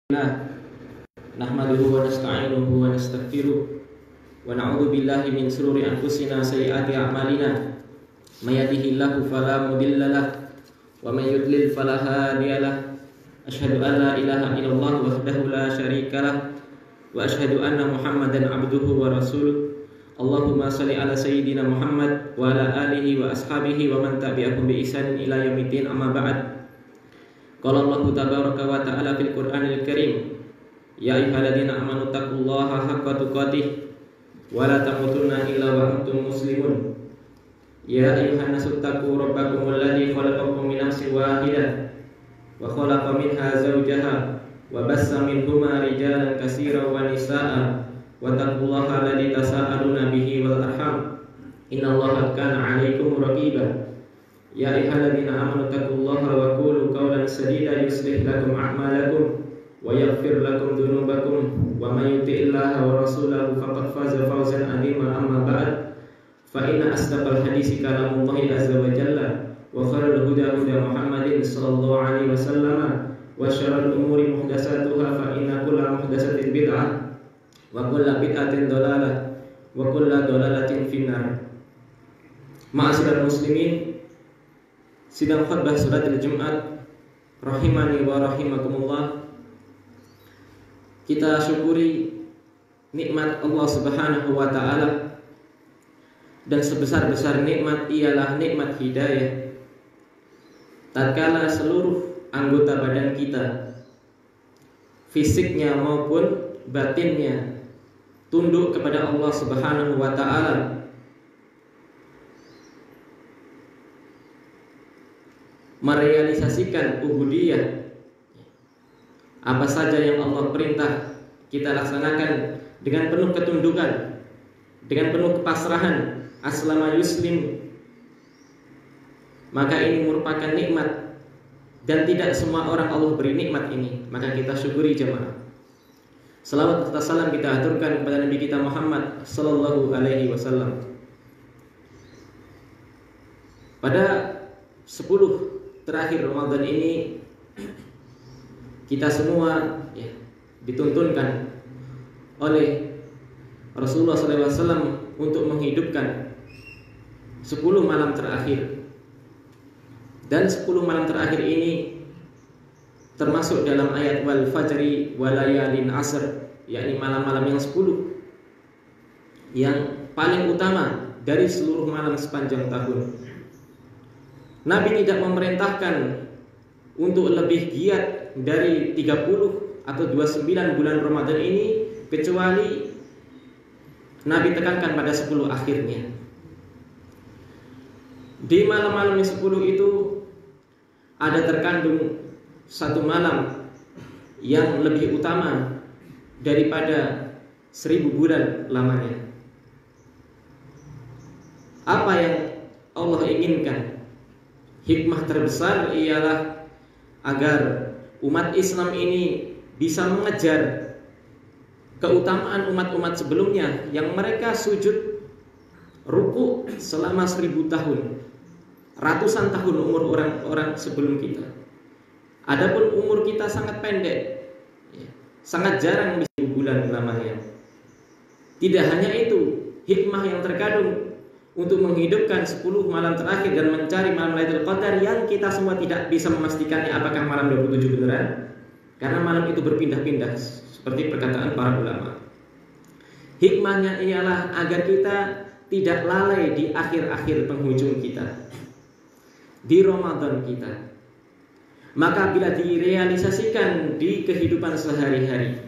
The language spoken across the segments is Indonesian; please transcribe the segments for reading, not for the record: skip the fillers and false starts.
Nah, nahmaduhu wa nasta'inuhu wa nastaghfiruh wa na'udzu billahi min shururi anfusina wa sayyiati a'malina may yahdihillahu fala mudilla lahu wa may yudlil fala hadiya lahu asyhadu an la ilaha illallah wahdahu la syarika lahu wa asyhadu anna muhammadan abduhu wa rasuluh. Allahumma shalli ala sayyidina Muhammad wa ala alihi wa ashabihi wa man tabi'ahum bi ihsan ila yaumiddin, amma ba'd. Qala Allah tabaraka wa ta'ala fil Qur'anil Karim, ya ayyuhalladzina amanu taqullaha haqqa tuqatih wa la tamutunna illa wa antum muslimun. Ya ayyuhan nasu taqu rabbakumul ladzi khalaqakum min nafsin wahidah wa khalaqa minha zawjaha wa bassa minhuma rijalan katsiran wa nisaa'a wa taqullaha alladzi tasaaluna bihi wal arham innallaha kana 'alaikum raqiba. Ya ayyuhalladzina amanu taqullaha wa qulu qawlan sadida yuslih lakum a'malakum wa yaghfir lakum dhunubakum wa may yuti'illaha wa rasulahu faqad faza fawzan 'azima, amma ba'd. Fa inna asdaqal haditsi kalamullahi azza wa jalla wa khairul huda huda Muhammadin sallallahu alaihi wasallam wa syarrul umuri muhdatsatuha fa inna kulla muhdatsatin bid'ah wa kulla bid'atin dhalalah wa kulla dhalalatin finnar. Ma'asyiral muslimin, sidang khutbah salatul Jumat rahimani wa rahimakumullah. Kita syukuri nikmat Allah Subhanahu wa taala, dan sebesar-besar nikmat ialah nikmat hidayah. Tatkala seluruh anggota badan kita, fisiknya maupun batinnya, tunduk kepada Allah Subhanahu wa taala, merealisasikan ubudiyah, apa saja yang Allah perintah kita laksanakan dengan penuh ketundukan, dengan penuh kepasrahan, aslama yuslim, maka ini merupakan nikmat, dan tidak semua orang Allah beri nikmat ini, maka kita syukuri jemaah. Salawat serta salam kita aturkan kepada Nabi kita Muhammad sallallahu alaihi wasallam. Pada 10 terakhir Ramadan ini, kita semua dituntunkan oleh Rasulullah SAW untuk menghidupkan 10 malam terakhir. Dan 10 malam terakhir ini termasuk dalam ayat wal fajri walayalin asr, yakni malam-malam yang 10 yang paling utama dari seluruh malam sepanjang tahun. Nabi tidak memerintahkan untuk lebih giat dari 30 atau 29 bulan Ramadan ini, kecuali Nabi tekankan pada 10 akhirnya. Di malam-malam yang 10 itu ada terkandung satu malam yang lebih utama daripada 1000 bulan lamanya. Apa yang Allah inginkan? Hikmah terbesar ialah agar umat Islam ini bisa mengejar keutamaan umat-umat sebelumnya yang mereka sujud ruku selama 1000 tahun, ratusan tahun umur orang-orang sebelum kita. Adapun umur kita sangat pendek, sangat jarang bisa 1000 bulan lamanya. Tidak hanya itu, hikmah yang terkandung untuk menghidupkan 10 malam terakhir dan mencari malam Lailatul Qadar yang kita semua tidak bisa memastikannya apakah malam 27 beneran, karena malam itu berpindah-pindah seperti perkataan para ulama. Hikmahnya ialah agar kita tidak lalai di akhir-akhir penghujung kita, di Ramadan kita. Maka bila direalisasikan di kehidupan sehari-hari,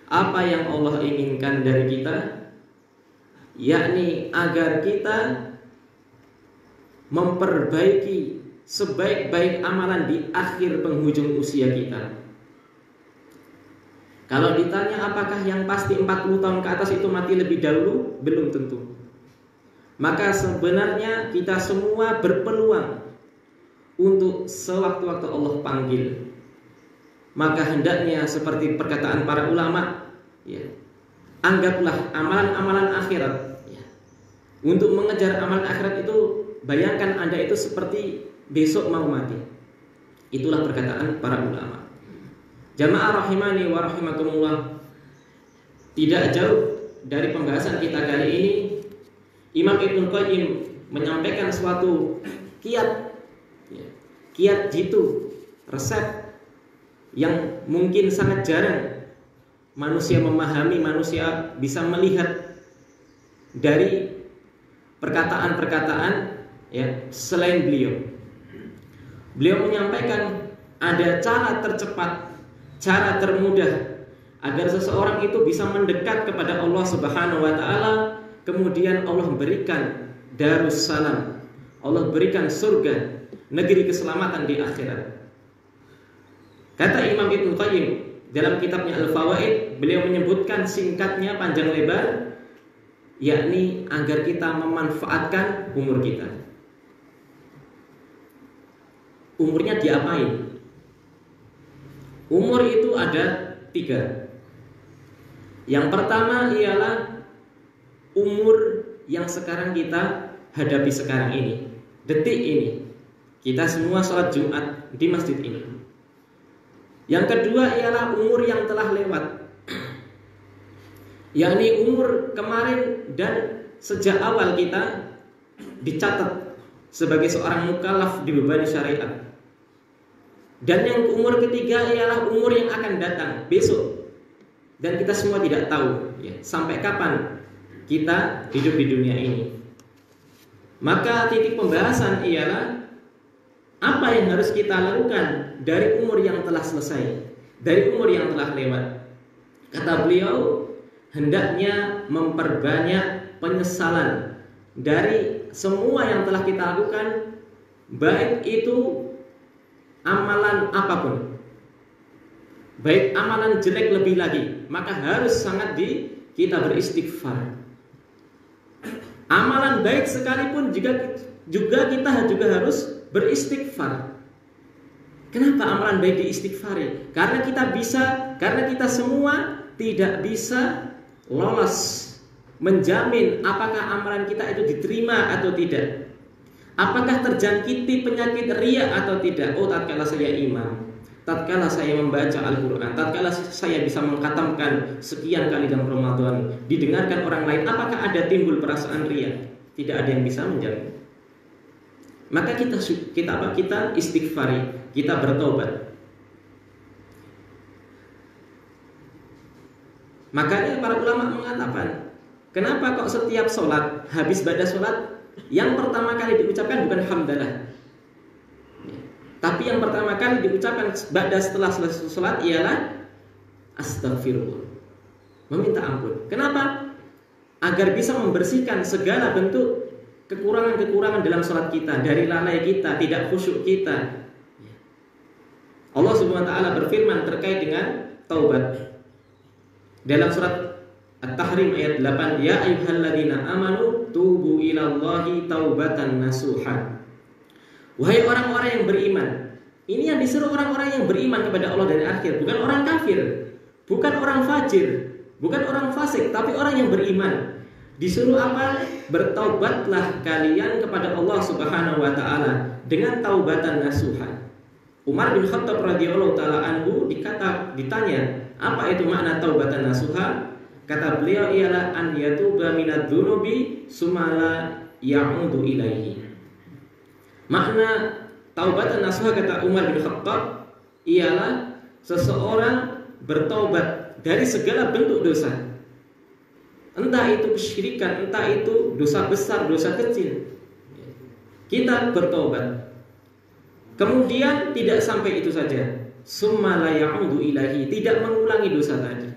apa yang Allah inginkan dari kita, yakni agar kita memperbaiki sebaik-baik amalan di akhir penghujung usia kita. Kalau ditanya apakah yang pasti 40 tahun ke atas itu mati lebih dahulu, belum tentu. Maka sebenarnya kita semua berpeluang untuk sewaktu-waktu Allah panggil. Maka hendaknya seperti perkataan para ulama, anggaplah amalan-amalan akhirat. Untuk mengejar amalan akhirat itu, bayangkan Anda itu seperti besok mau mati. Itulah perkataan para ulama. Jamaah rahimani wa rahimakumullah, tidak jauh dari pembahasan kita kali ini, Imam Ibnul Qayyim menyampaikan suatu kiat jitu, resep yang mungkin sangat jarang manusia memahami, manusia bisa melihat dari perkataan-perkataan selain beliau. Beliau menyampaikan ada cara tercepat, cara termudah agar seseorang itu bisa mendekat kepada Allah Subhanahu wa taala, kemudian Allah berikan Darussalam, Allah berikan surga, negeri keselamatan di akhirat. Kata Imam Ibnul Qayyim dalam kitabnya Al-Fawaid, beliau menyebutkan singkatnya panjang lebar, yakni agar kita memanfaatkan umur kita. Umurnya diapain? Umur itu ada 3. Yang pertama ialah umur yang sekarang kita hadapi sekarang ini, detik ini. Kita semua sholat Jumat di masjid ini. Yang kedua ialah umur yang telah lewat, yakni umur kemarin dan sejak awal kita dicatat sebagai seorang mukallaf dibebani syariat. Dan yang umur ketiga ialah umur yang akan datang besok, dan kita semua tidak tahu sampai kapan kita hidup di dunia ini. Maka titik pembahasan ialah apa yang harus kita lakukan dari umur yang telah selesai, dari umur yang telah lewat. Kata beliau, hendaknya memperbanyak penyesalan dari semua yang telah kita lakukan, baik itu amalan apapun, baik amalan jelek lebih lagi, maka harus sangat kita beristighfar. Amalan baik sekalipun juga kita harus beristighfar. Kenapa amalan baik diistighfari? Karena kita semua tidak bisa lolos menjamin apakah amalan kita itu diterima atau tidak. Apakah terjangkiti penyakit riya atau tidak? Oh, tatkala saya imam, tatkala saya membaca Al-Quran, tatkala saya bisa mengkhatamkan sekian kali dalam Ramadan, didengarkan orang lain, apakah ada timbul perasaan riya? Tidak ada yang bisa menjamin. Maka kita istighfari, kita bertobat. Makanya para ulama mengatakan, kenapa kok setiap sholat, habis baca sholat, yang pertama kali diucapkan bukan hamdalah, tapi yang pertama kali diucapkan setelah selesai sholat ialah astagfirullah, meminta ampun. Kenapa? Agar bisa membersihkan segala bentuk kekurangan-kekurangan dalam sholat kita, dari lalai kita, tidak khusyuk kita. Allah Subhanahu wa taala berfirman terkait dengan taubat dalam surat At-Tahrim ayat 8, ya ayyuhalladzina amanu tubu ilallahi taubatan nasuha. Wahai orang-orang yang beriman. Ini yang disuruh orang-orang yang beriman kepada Allah dan akhir, bukan orang kafir, bukan orang fajir, bukan orang fasik, tapi orang yang beriman. Disuruh apa? Bertaubatlah kalian kepada Allah Subhanahu wa taala dengan taubatan nasuha. Umar bin Khattab radhiyallahu taala anhu ditanya, apa itu makna taubatan nasuha? Kata beliau ialah an yatuba minadz dzunubi sumala ya'udu ilaihi. Makna taubatan nasuha kata Umar bin Khattab ialah seseorang bertaubat dari segala bentuk dosa. Entah itu kesyirikan, entah itu dosa besar, dosa kecil. Kita bertaubat. Kemudian tidak sampai itu saja. Summa la ya'udu ilahi, tidak mengulangi dosa tadi.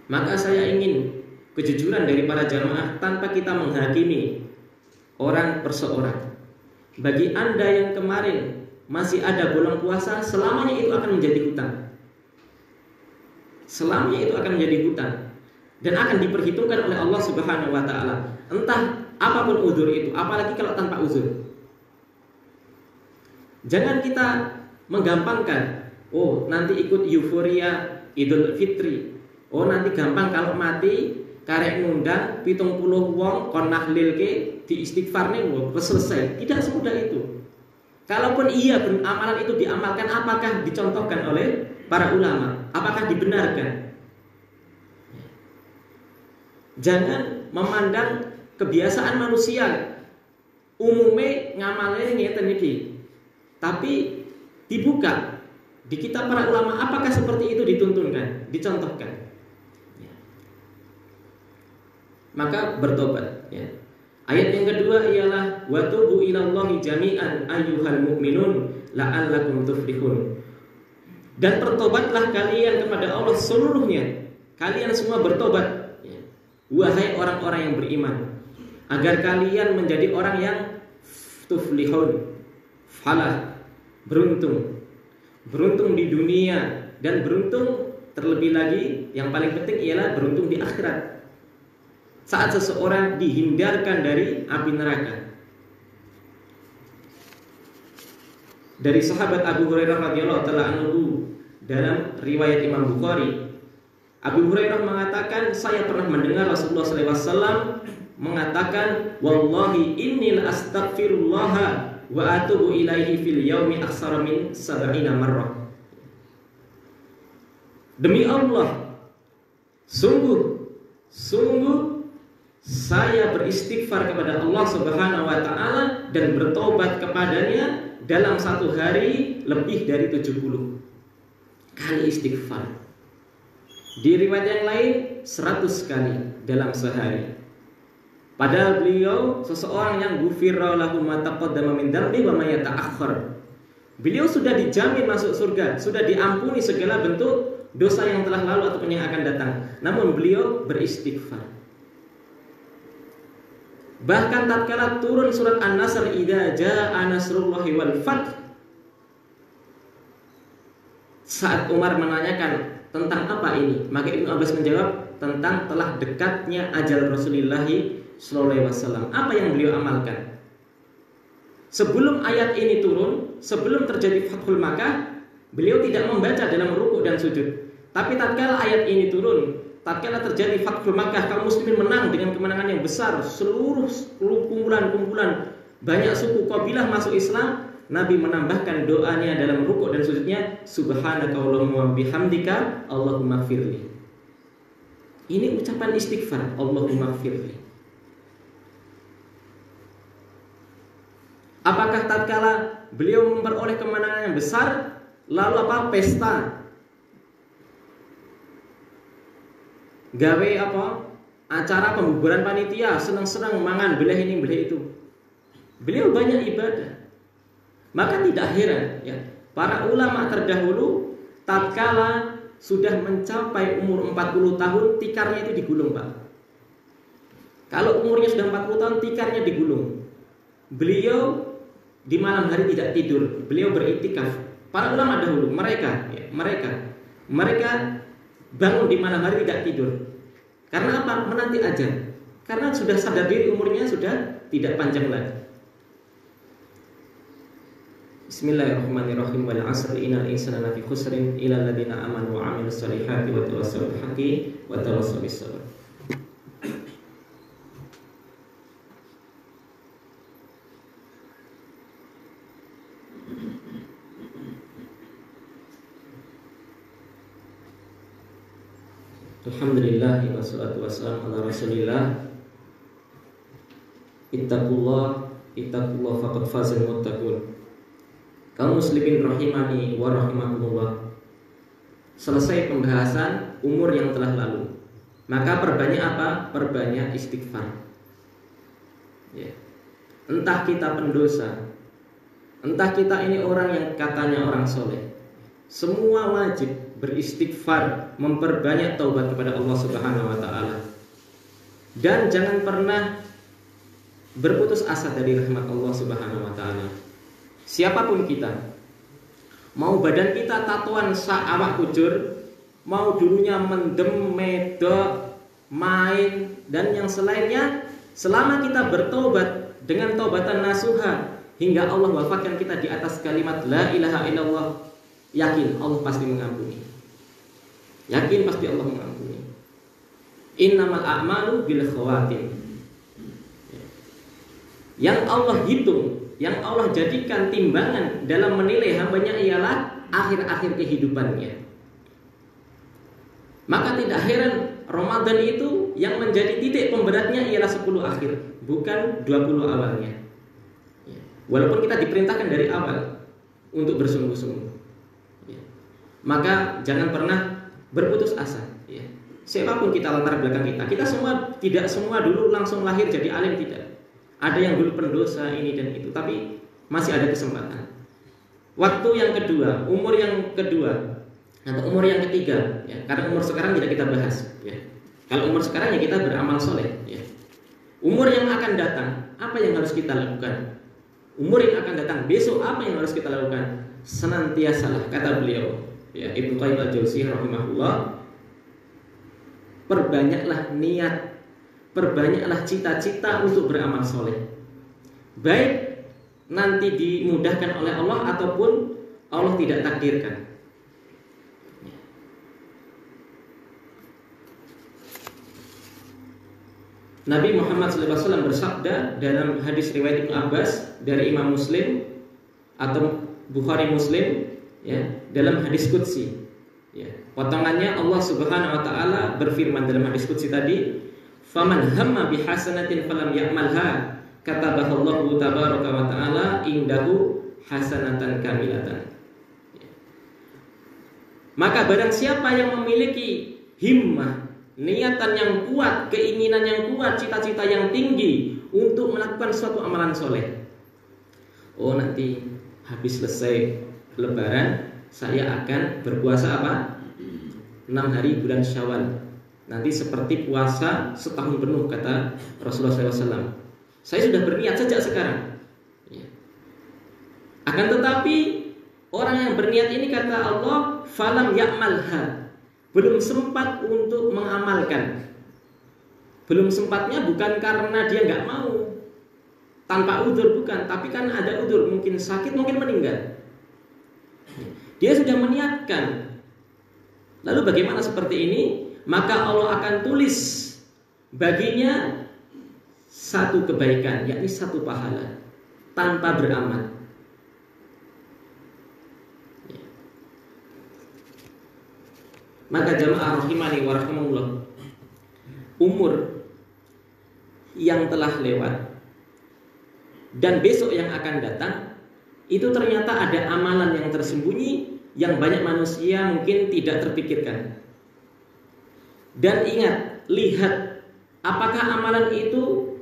Maka saya ingin kejujuran dari para jamaah tanpa kita menghakimi orang per seorang. Bagi Anda yang kemarin masih ada bolong puasa, selamanya itu akan menjadi hutang. Selamanya itu akan menjadi hutang dan akan diperhitungkan oleh Allah Subhanahu wa taala. Entah apapun uzur itu, apalagi kalau tanpa uzur. Jangan kita menggampangkan, oh nanti ikut euforia Idul Fitri. Oh nanti gampang kalau mati karek ngundang 70 wong kon nahlilke di istighfarne selesai. Tidak semudah itu. Kalaupun iya amalan itu diamalkan, apakah dicontohkan oleh para ulama, apakah dibenarkan? Jangan memandang kebiasaan manusia umumnya ngamalnya ngeten iki. Tapi dibuka di kitab para ulama, apakah seperti itu dituntunkan, dicontohkan? Ya. Maka bertobat. Ya. Ayat yang kedua ialah watubu ilallahi jami'an ayyuhal mu'minun la'allakum tuflihun. Dan bertobatlah kalian kepada Allah seluruhnya. Kalian semua bertobat, ya. Wahai orang-orang yang beriman, agar kalian menjadi orang yang tuflihun, falah, beruntung. Beruntung di dunia dan beruntung terlebih lagi yang paling penting ialah beruntung di akhirat. Saat seseorang dihindarkan dari api neraka. Dari sahabat Abu Hurairah radhiyallahu taala anhu dalam riwayat Imam Bukhari, Abu Hurairah mengatakan, saya pernah mendengar Rasulullah SAW mengatakan, wallahi inni la astaghfirullah wa atubu ilaihi fil yaumi aksara min 70 marrah. Demi Allah, sungguh saya beristighfar kepada Allah Subhanahu wa taala dan bertobat kepadanya dalam satu hari lebih dari 70 kali istighfar. Di riwayat yang lain 100 kali dalam sehari. Padahal beliau seseorang yang ghufira lahu ma taqaddama min dzambi wa ma yata'akhkhar. Beliau sudah dijamin masuk surga, sudah diampuni segala bentuk dosa yang telah lalu ataupun yang akan datang. Namun beliau beristighfar. Bahkan tatkala turun surat An-Nasr, idza jaa nasrullahi wal fath, saat Umar menanyakan tentang apa ini, maka Ibnu Abbas menjawab tentang telah dekatnya ajal Rasulullah sallallahu alaihi wasallam. Apa yang beliau amalkan? Sebelum ayat ini turun, sebelum terjadi Fathul Makkah, beliau tidak membaca dalam rukuk dan sujud. Tapi tatkala ayat ini turun, tatkala terjadi Fathul Makkah, kaum muslimin menang dengan kemenangan yang besar, seluruh kumpulan-kumpulan banyak suku kabilah masuk Islam, Nabi menambahkan doanya dalam rukuk dan sujudnya, subhanaka Allahumma bihamdika Allahumma firli. Ini ucapan istighfar, Allahumma firli. Apakah tatkala beliau memperoleh kemenangan yang besar, lalu apa? Pesta, gawe apa? Acara pembubaran panitia, senang-senang mangan belah ini belah itu. Beliau banyak ibadah. Maka tidak heran, ya, para ulama terdahulu tatkala sudah mencapai umur 40 tahun tikarnya itu digulung, Pak. Kalau umurnya sudah 40 tahun tikarnya digulung. Beliau di malam hari tidak tidur, beliau beriktikaf. Para ulama dahulu mereka bangun di malam hari tidak tidur. Karena apa? Menanti ajal. Karena sudah sadar diri umurnya sudah tidak panjang lagi. Bismillahirrahmanirrahim. Wal 'asri innal insana lafi khusrin illa alladziina aamanu wa 'amilus shalihati wa tawassaw bil haqqi wa tawassaw bis sabr. Alhamdulillah wassalatu wassalamu ala Rasulillah. Ittaqullah faqad fazal muttaqun. Kaum muslimin rahimani wa rahimakumullah. Selesai pembahasan umur yang telah lalu. Maka perbanyak apa? Perbanyak istighfar. Ya. Entah kita pendosa, entah kita ini orang yang katanya orang soleh, semua wajib beristighfar, memperbanyak taubat kepada Allah Subhanahu wa taala. Dan jangan pernah berputus asa dari rahmat Allah Subhanahu wa taala. Siapapun kita, mau badan kita tatuan awak kujur, mau dulunya mendem, medok, main dan yang selainnya, selama kita bertobat dengan taubatan nasuha hingga Allah wafatkan kita di atas kalimat la ilaha illallah, yakin Allah pasti mengampuni. Yakin pasti Allah mengampuni. Innamal a'malu bil khawatim. Yang Allah hitung, yang Allah jadikan timbangan dalam menilai hambanya ialah akhir-akhir kehidupannya. Maka tidak heran Ramadan itu yang menjadi titik pemberatnya ialah 10 akhir, bukan 20 awalnya. Ya. Walaupun kita diperintahkan dari awal untuk bersungguh-sungguh. Ya. Maka jangan pernah berputus asa. Ya. Siapapun kita latar belakang kita semua tidak semua dulu langsung lahir jadi alim, tidak. Ada yang dulu pendosa ini dan itu, tapi masih ada kesempatan. Waktu yang kedua, umur yang kedua, atau umur yang ketiga, ya, karena umur sekarang tidak kita bahas. Ya. Kalau umur sekarang ya kita beramal soleh. Ya. Umur yang akan datang, apa yang harus kita lakukan? Umur yang akan datang besok, apa yang harus kita lakukan? Senantiasalah, kata beliau, ya, Ibnu Qayyim al-Jauziyah rahimahullah, perbanyaklah niat, perbanyaklah cita-cita untuk beramal soleh. Baik nanti dimudahkan oleh Allah ataupun Allah tidak takdirkan. Nabi Muhammad SAW bersabda dalam hadis riwayat Ibnu Abbas dari Imam Muslim atau Bukhari Muslim, ya, dalam hadis qudsi, ya, potongannya Allah Subhanahu wa taala berfirman dalam hadis qudsi tadi, "Faman hamma bihasanatin falam ya'malha katabahallahu tabaraka wa ta'ala indahu hasanatan kamilatan." Ya. Maka barang siapa yang memiliki himmah, niatan yang kuat, keinginan yang kuat, cita-cita yang tinggi untuk melakukan suatu amalan soleh. Oh, nanti habis selesai Lebaran saya akan berpuasa apa? 6 hari bulan Syawal. Nanti seperti puasa setahun penuh, kata Rasulullah SAW. Saya sudah berniat sejak sekarang. Ya. Akan tetapi orang yang berniat ini, kata Allah, falam ya'malha, belum sempat untuk mengamalkan. Belum sempatnya bukan karena dia nggak mau, tanpa udzur, bukan, tapi kan ada udzur, mungkin sakit, mungkin meninggal. Dia sudah meniatkan. Lalu bagaimana seperti ini? Maka Allah akan tulis baginya satu kebaikan, yakni satu pahala, tanpa beramal. Maka jamaah rahimani wa rahimakumullah, umur yang telah lewat dan besok yang akan datang itu ternyata ada amalan yang tersembunyi yang banyak manusia mungkin tidak terpikirkan. Dan ingat, lihat apakah amalan itu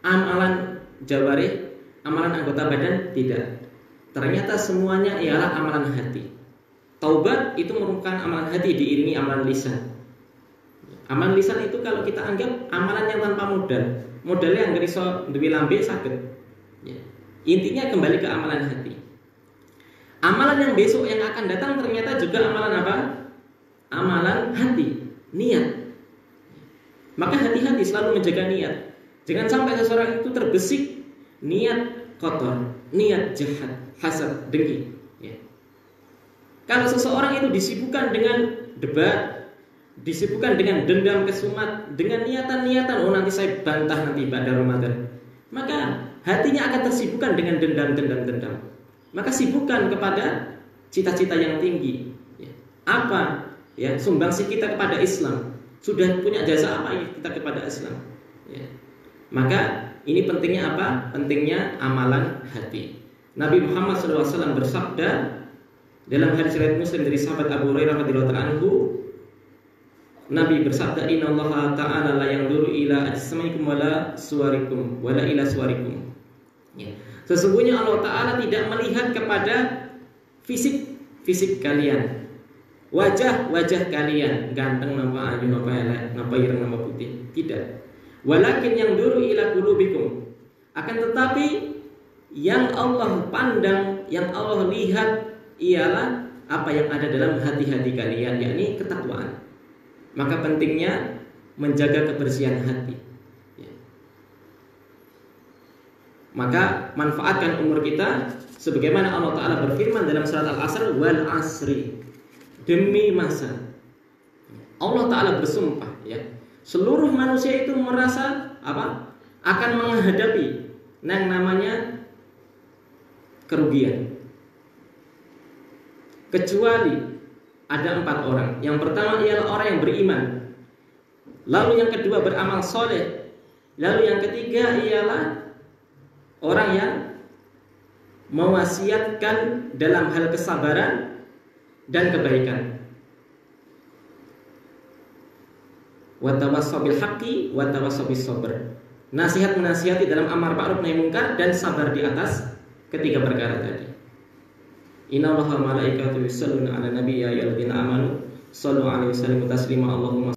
amalan jawarih, amalan anggota badan? Tidak. Ternyata semuanya ialah amalan hati. Taubat itu merupakan amalan hati diiringi amalan lisan. Amalan lisan itu kalau kita anggap amalan yang tanpa modal, modalnya yang iso duwe lambe saged. Ya. Intinya kembali ke amalan hati. Amalan yang besok yang akan datang ternyata juga amalan apa? Amalan hati, niat. Maka hati-hati selalu menjaga niat. Jangan sampai seseorang itu terbesit niat kotor, niat jahat, hasad, dengki. Ya. Kalau seseorang itu disibukkan dengan debat, disibukkan dengan dendam kesumat, dengan niatan-niatan, oh nanti saya bantah nanti pada Ramadan, maka hatinya akan tersibukkan dengan dendam. Maka sibukkan kepada cita-cita yang tinggi. Ya. Apa? Ya, sumbangsi kita kepada Islam. Sudah punya jasa apa kita kepada Islam? Ya. Maka ini pentingnya apa? Pentingnya amalan hati. Nabi Muhammad SAW bersabda dalam hadis riwayat Muslim dari sahabat Abu Hurairah radhiyallahu anhu, Nabi bersabda, "Innallaha ta'ala la yanzuru ila ajsamikum wala suwarikum wala ila suwarikum." Ya. Sesungguhnya Allah Ta'ala tidak melihat kepada fisik kalian, wajah kalian, ganteng napa ayu napa elek, napa ireng napa putih, tidak. Walakin yang dulu ila qulubikum. Akan tetapi yang Allah pandang, yang Allah lihat ialah apa yang ada dalam hati-hati kalian, yakni ketakwaan. Maka pentingnya menjaga kebersihan hati. Ya. Maka manfaatkan umur kita sebagaimana Allah Ta'ala berfirman dalam surat Al-Asr, wal asri, demi masa. Allah Ta'ala bersumpah, ya, seluruh manusia itu merasa apa? Akan menghadapi yang namanya kerugian. Kecuali ada 4 orang. Yang pertama ialah orang yang beriman. Lalu yang kedua beramal soleh. Lalu yang ketiga ialah orang yang mewasiatkan dalam hal kesabaran dan kebaikan. Wa tawassaw bil haqqi wa tawassaw bis sabr. Nasihat menasihati dalam amar ma'ruf nahi munkar dan sabar di atas ketiga perkara tadi. Innallaha malaikatahu yusholluna 'alan nabi ya ayyuhalladzina amanu shallu 'alaihi wa sallimu taslima. Allahumma